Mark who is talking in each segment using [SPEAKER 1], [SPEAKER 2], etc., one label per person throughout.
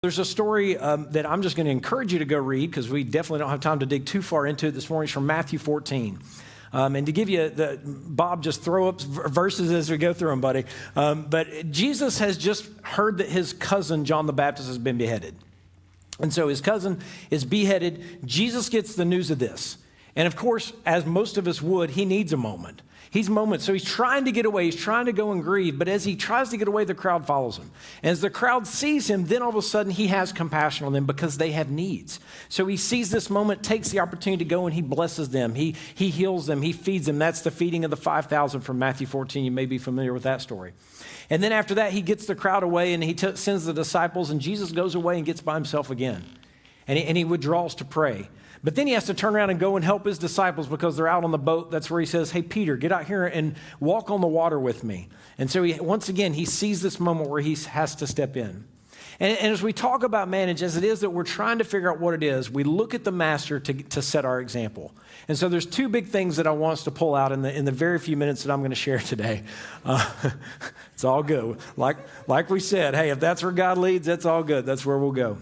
[SPEAKER 1] There's a story that I'm just going to encourage you to go read because we definitely don't have time to dig too far into it this morning. It's from Matthew 14. And to give you Bob, just throw up verses as we go through them, buddy. But Jesus has just heard that his cousin, John the Baptist, has been beheaded. And so his cousin is beheaded. Jesus gets the news of this. And of course, as most of us would, he needs a moment. So he's trying to get away. He's trying to go and grieve. But as he tries to get away, the crowd follows him. And as the crowd sees him, then all of a sudden he has compassion on them because they have needs. So he sees this moment, takes the opportunity to go and he blesses them. He heals them. He feeds them. That's the feeding of the 5,000 from Matthew 14. You may be familiar with that story. And then after that, he gets the crowd away and he sends the disciples, and Jesus goes away and gets by himself again. And he withdraws to pray. But then he has to turn around and go and help his disciples because they're out on the boat. That's where he says, hey, Peter, get out here and walk on the water with me. And so once again, he sees this moment where he has to step in. And as we talk about marriage, as it is that we're trying to figure out what it is, we look at the master to set our example. And so there's two big things that I want us to pull out in the very few minutes that I'm going to share today. It's all good. Like we said, hey, if that's where God leads, that's all good. That's where we'll go.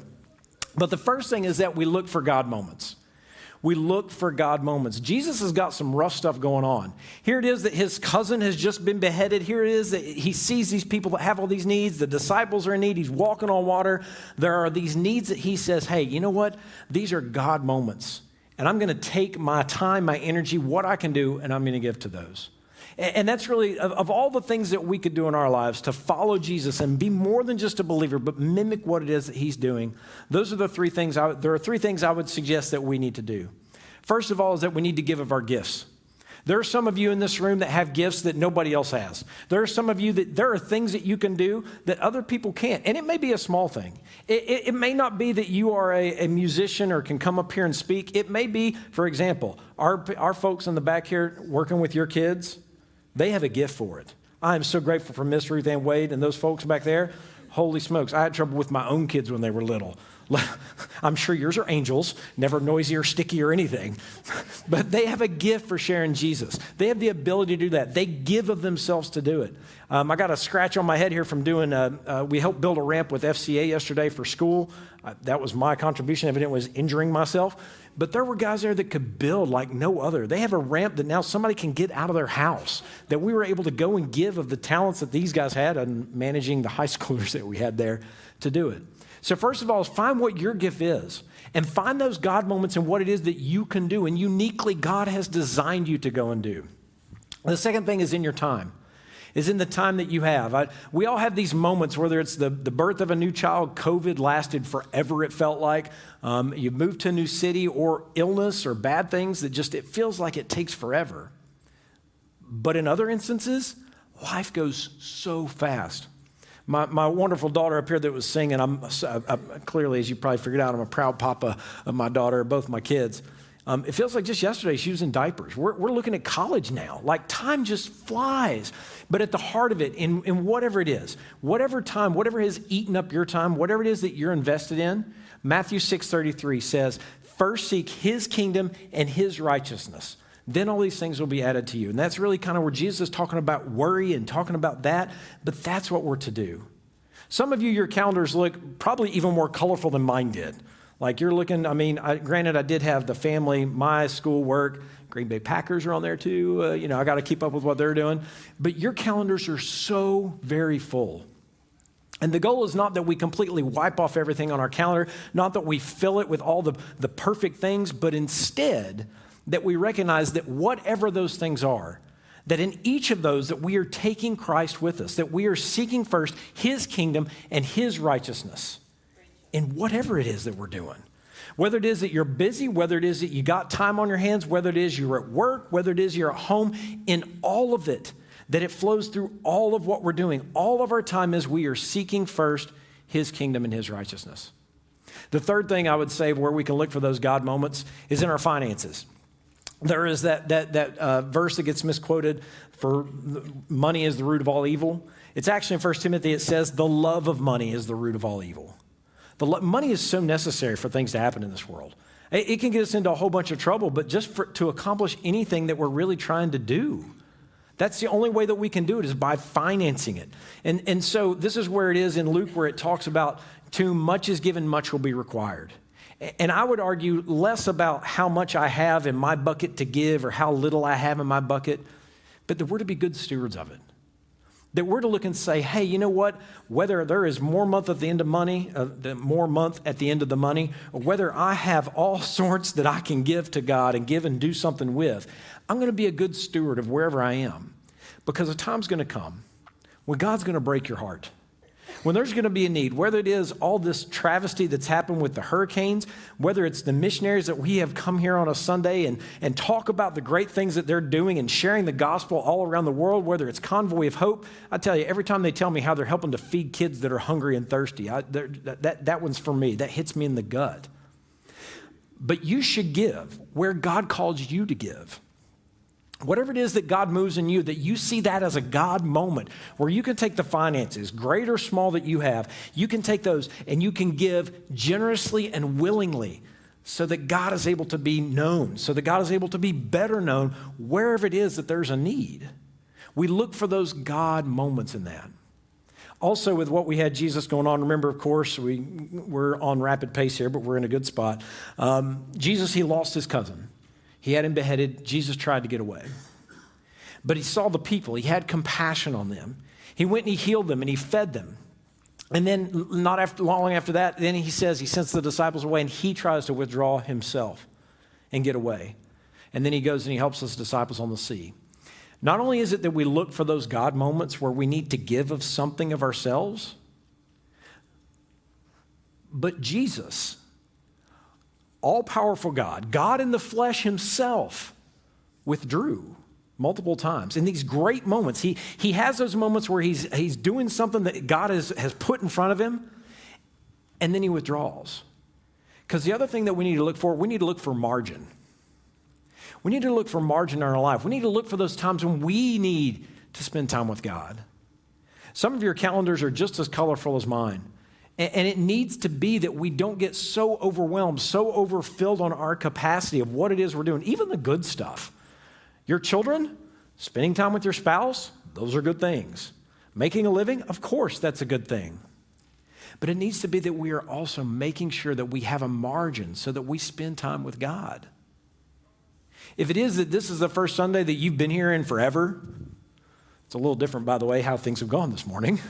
[SPEAKER 1] But the first thing is that we look for God moments. We look for God moments. Jesus has got some rough stuff going on. Here it is that his cousin has just been beheaded. Here it is that he sees these people that have all these needs. The disciples are in need. He's walking on water. There are these needs that he says, hey, you know what? These are God moments. And I'm going to take my time, my energy, what I can do, and I'm going to give to those. And that's really, of all the things that we could do in our lives to follow Jesus and be more than just a believer, but mimic what it is that he's doing, those are the three things. There are three things I would suggest that we need to do. First of all is that we need to give of our gifts. There are some of you in this room that have gifts that nobody else has. There are some of you that there are things that you can do that other people can't. And it may be a small thing. It may not be that you are a musician or can come up here and speak. It may be, for example, our folks in the back here working with your kids, they have a gift for it. I am so grateful for Miss Ruth Ann Wade and those folks back there. Holy smokes, I had trouble with my own kids when they were little. I'm sure yours are angels, never noisy or sticky or anything. But they have a gift for sharing Jesus. They have the ability to do that. They give of themselves to do it. I got a scratch on my head here from doing, we helped build a ramp with FCA yesterday for school. That was my contribution. Evidently was injuring myself. But there were guys there that could build like no other. They have a ramp that now somebody can get out of their house, that we were able to go and give of the talents that these guys had and managing the high schoolers that we had there to do it. So first of all, find what your gift is and find those God moments and what it is that you can do and uniquely God has designed you to go and do. The second thing is in your time. Is in the time that you have. We all have these moments, whether it's the birth of a new child, COVID lasted forever, it felt like. You moved to a new city, or illness or bad things that just, it feels like it takes forever. But in other instances, life goes so fast. My wonderful daughter up here that was singing, I'm clearly, as you probably figured out, I'm a proud papa of my daughter, both my kids. It feels like just yesterday she was in diapers. We're looking at college now. Like time just flies. But at the heart of it, in whatever it is, whatever time, whatever has eaten up your time, whatever it is that you're invested in, Matthew 6:33 says, first seek his kingdom and his righteousness. Then all these things will be added to you. And that's really kind of where Jesus is talking about worry and talking about that. But that's what we're to do. Some of you, your calendars look probably even more colorful than mine did. Like you're looking, granted, I did have the family, my school work, Green Bay Packers are on there too. I got to keep up with what they're doing. But your calendars are so very full. And the goal is not that we completely wipe off everything on our calendar, not that we fill it with all the perfect things, but instead that we recognize that whatever those things are, that in each of those that we are taking Christ with us, that we are seeking first his kingdom and his righteousness. In whatever it is that we're doing. Whether it is that you're busy, whether it is that you got time on your hands, whether it is you're at work, whether it is you're at home, in all of it, that it flows through all of what we're doing. All of our time is we are seeking first his kingdom and his righteousness. The third thing I would say where we can look for those God moments is in our finances. There is that verse that gets misquoted for money is the root of all evil. It's actually in 1 Timothy, it says the love of money is the root of all evil. Money is so necessary for things to happen in this world. It can get us into a whole bunch of trouble, but just to accomplish anything that we're really trying to do, that's the only way that we can do it is by financing it. And so this is where it is in Luke where it talks about To whom much is given, much will be required. And I would argue less about how much I have in my bucket to give or how little I have in my bucket, but that we're to be good stewards of it. That we're to look and say, hey, you know what? Whether there is more month at the end of money, more month at the end of the money, or whether I have all sorts that I can give to God and give and do something with, I'm going to be a good steward of wherever I am. Because a time's going to come when God's going to break your heart. When there's going to be a need, whether it is all this travesty that's happened with the hurricanes, whether it's the missionaries that we have come here on a Sunday and talk about the great things that they're doing and sharing the gospel all around the world, whether it's Convoy of Hope, I tell you, every time they tell me how they're helping to feed kids that are hungry and thirsty, that one's for me. That hits me in the gut. But you should give where God calls you to give. Whatever it is that God moves in you, that you see that as a God moment where you can take the finances, great or small that you have, you can take those and you can give generously and willingly so that God is able to be known, so that God is able to be better known wherever it is that there's a need. We look for those God moments in that. Also, with what we had Jesus going on, remember, of course, we're on rapid pace here, but we're in a good spot. Jesus, he lost his cousin. He had him beheaded. Jesus tried to get away. But he saw the people. He had compassion on them. He went and he healed them and he fed them. And then long after that, then he says he sends the disciples away and he tries to withdraw himself and get away. And then he goes and he helps his disciples on the sea. Not only is it that we look for those God moments where we need to give of something of ourselves, but Jesus, all-powerful God, God in the flesh himself, withdrew multiple times. In these great moments, he has those moments where he's doing something that God has put in front of him, and then he withdraws. Because the other thing that we need to look for margin. We need to look for margin in our life. We need to look for those times when we need to spend time with God. Some of your calendars are just as colorful as mine. And it needs to be that we don't get so overwhelmed, so overfilled on our capacity of what it is we're doing, even the good stuff. Your children, spending time with your spouse, those are good things. Making a living, of course, that's a good thing. But it needs to be that we are also making sure that we have a margin so that we spend time with God. If it is that this is the first Sunday that you've been here in forever, it's a little different, by the way, how things have gone this morning.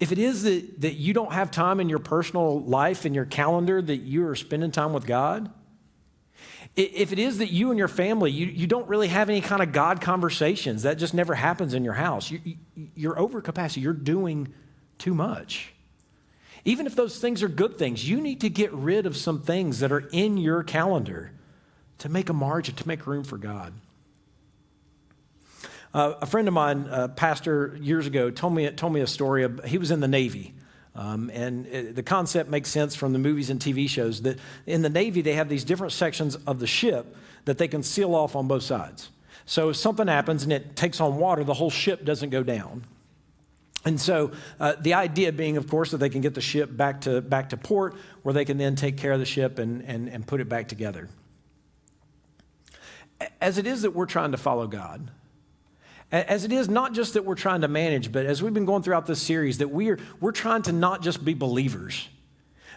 [SPEAKER 1] If it is that you don't have time in your personal life, in your calendar, that you are spending time with God, if it is that you and your family, you don't really have any kind of God conversations, that just never happens in your house, you're over capacity, you're doing too much. Even if those things are good things, you need to get rid of some things that are in your calendar to make a margin, to make room for God. A friend of mine, a pastor years ago, told me a story. He was in the Navy, and the concept makes sense from the movies and TV shows that in the Navy they have these different sections of the ship that they can seal off on both sides. So if something happens and it takes on water, the whole ship doesn't go down. And so the idea being, of course, that they can get the ship back to port, where they can then take care of the ship and put it back together. As it is that we're trying to follow God, as it is not just that we're trying to manage, but as we've been going throughout this series, that we're trying to not just be believers,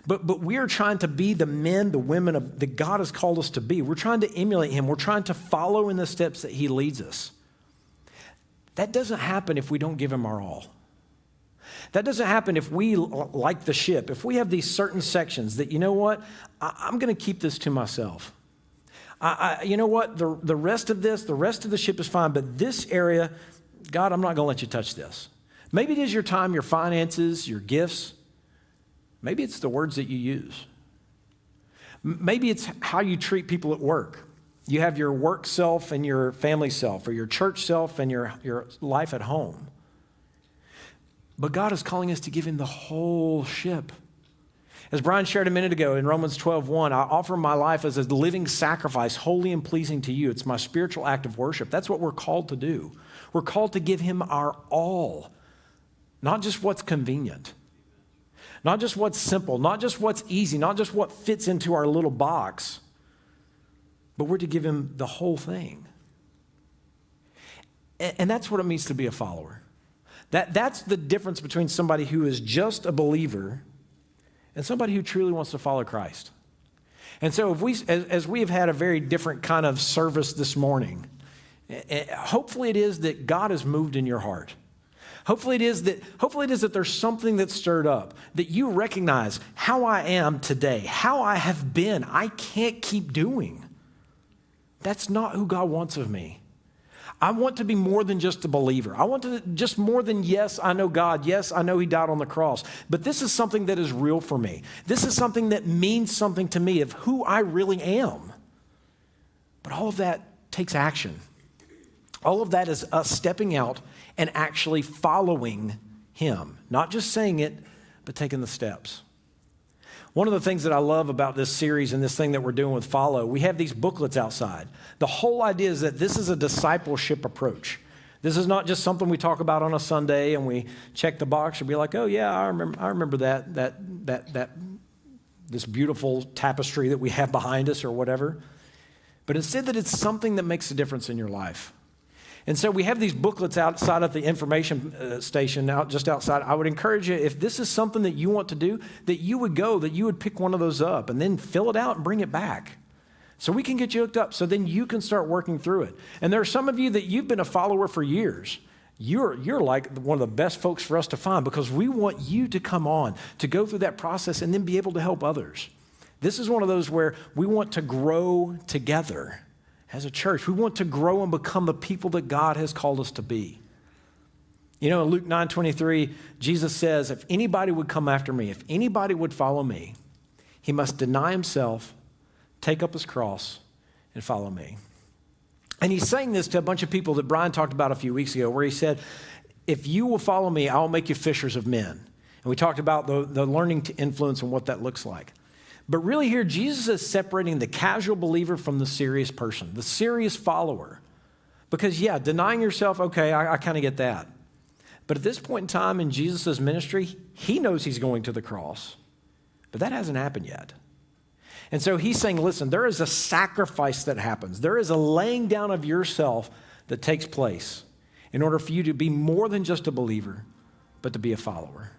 [SPEAKER 1] but we are trying to be the men, the women that God has called us to be. We're trying to emulate him. We're trying to follow in the steps that he leads us. That doesn't happen if we don't give him our all. That doesn't happen if we, like the ship, if we have these certain sections that, you know what, I'm going to keep this to myself. You know what, the rest of the ship is fine, but this area, God, I'm not going to let you touch this. Maybe it is your time, your finances, your gifts. Maybe it's the words that you use. Maybe it's how you treat people at work. You have your work self and your family self, or your church self and your life at home. But God is calling us to give him the whole ship. As Brian shared a minute ago in Romans 12:1, I offer my life as a living sacrifice, holy and pleasing to you. It's my spiritual act of worship. That's what we're called to do. We're called to give him our all, not just what's convenient, not just what's simple, not just what's easy, not just what fits into our little box, but we're to give him the whole thing. And that's what it means to be a follower. That's the difference between somebody who is just a believer and somebody who truly wants to follow Christ. And so as we have had a very different kind of service this morning, hopefully it is that God has moved in your heart. Hopefully it is that there's something that's stirred up, that you recognize how I am today, how I have been, I can't keep doing. That's not who God wants of me. I want to be more than just a believer. I want to just more than, yes, I know God. Yes, I know he died on the cross. But this is something that is real for me. This is something that means something to me of who I really am. But all of that takes action. All of that is us stepping out and actually following him. Not just saying it, but taking the steps. One of the things that I love about this series and this thing that we're doing with Follow, we have these booklets outside. The whole idea is that this is a discipleship approach. This is not just something we talk about on a Sunday and we check the box and be like, oh yeah, I remember that this beautiful tapestry that we have behind us or whatever. But instead that it's something that makes a difference in your life. And so we have these booklets outside at the information station just outside. I would encourage you, if this is something that you want to do, that you would pick one of those up and then fill it out and bring it back so we can get you hooked up so then you can start working through it. And there are some of you that you've been a follower for years. You're like one of the best folks for us to find because we want you to come on, to go through that process and then be able to help others. This is one of those where we want to grow together. As a church, we want to grow and become the people that God has called us to be. You know, in Luke 9:23, Jesus says, if anybody would come after me, if anybody would follow me, he must deny himself, take up his cross, and follow me. And he's saying this to a bunch of people that Brian talked about a few weeks ago, where he said, if you will follow me, I will make you fishers of men. And we talked about the learning to influence and what that looks like. But really here, Jesus is separating the casual believer from the serious person, the serious follower. Because yeah, denying yourself, okay, I kind of get that. But at this point in time in Jesus' ministry, he knows he's going to the cross. But that hasn't happened yet. And so he's saying, listen, there is a sacrifice that happens. There is a laying down of yourself that takes place in order for you to be more than just a believer, but to be a follower.